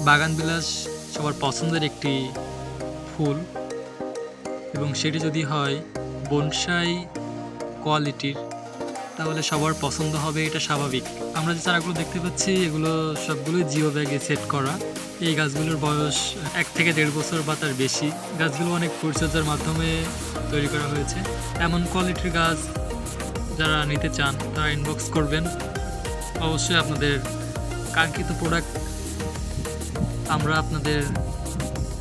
বাগানবিলাস সবার পছন্দের একটি ফুল এবং সেটি যদি হয় বনসাই কোয়ালিটির তাহলে সবার পছন্দ হবে, এটা স্বাভাবিক। আমরা যে চারাগুলো দেখতে পাচ্ছি এগুলো সবগুলোই জিও ব্যাগে সেট করা। এই গাছগুলোর বয়স 1 থেকে 1.5 বছর বা তার বেশি। গাছগুলো অনেক পরিচর্যার মাধ্যমে তৈরি করা হয়েছে। এমন কোয়ালিটির গাছ যারা নিতে চান তারা ইনবক্স করবেন। অবশ্যই আপনাদের কাঙ্ক্ষিত প্রোডাক্ট আমরা আপনাদের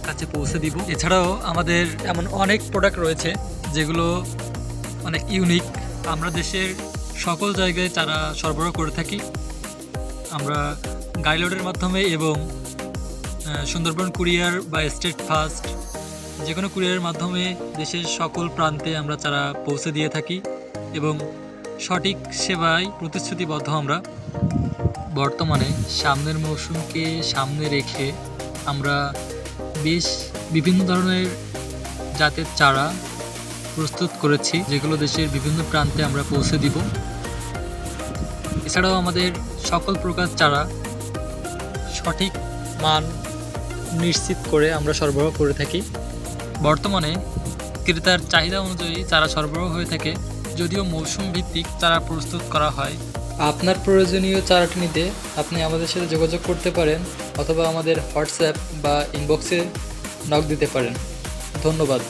কাছে পৌঁছে দিব। এছাড়াও আমাদের এমন অনেক প্রোডাক্ট রয়েছে যেগুলো অনেক ইউনিক। আমরা দেশের সকল জায়গায় চারা সরবরাহ করে থাকি। আমরা গাড়ি লোডের মাধ্যমে এবং সুন্দরবন কুরিয়ার বা স্টেট ফাস্ট যে কোনো কুরিয়ারের মাধ্যমে দেশের সকল প্রান্তে আমরা চারা পৌঁছে দিয়ে থাকি এবং সঠিক সেবায় প্রতিশ্রুতিবদ্ধ আমরা। বর্তমানে সামনের মৌসুমকে সামনে রেখে আমরা বিভিন্ন ধরনের জাতের চারা প্রস্তুত করেছি যেগুলো দেশের বিভিন্ন প্রান্তে আমরা পৌঁছে দিব। এছাড়াও আমাদের সকল প্রকার চারা সঠিক মান নিশ্চিত করে আমরা সরবরাহ করে থাকি। বর্তমানে ক্রেতার চাহিদা অনুযায়ী চারা সরবরাহ হয়ে থাকে, যদিও মৌসুম ভিত্তিক চারা প্রস্তুত করা হয়। আপনার প্রয়োজনীয় চারাটি নিতে আপনি আমাদের সাথে যোগাযোগ করতে পারেন অথবা আমাদের হোয়াটসঅ্যাপ বা ইনবক্সে নক দিতে পারেন। ধন্যবাদ।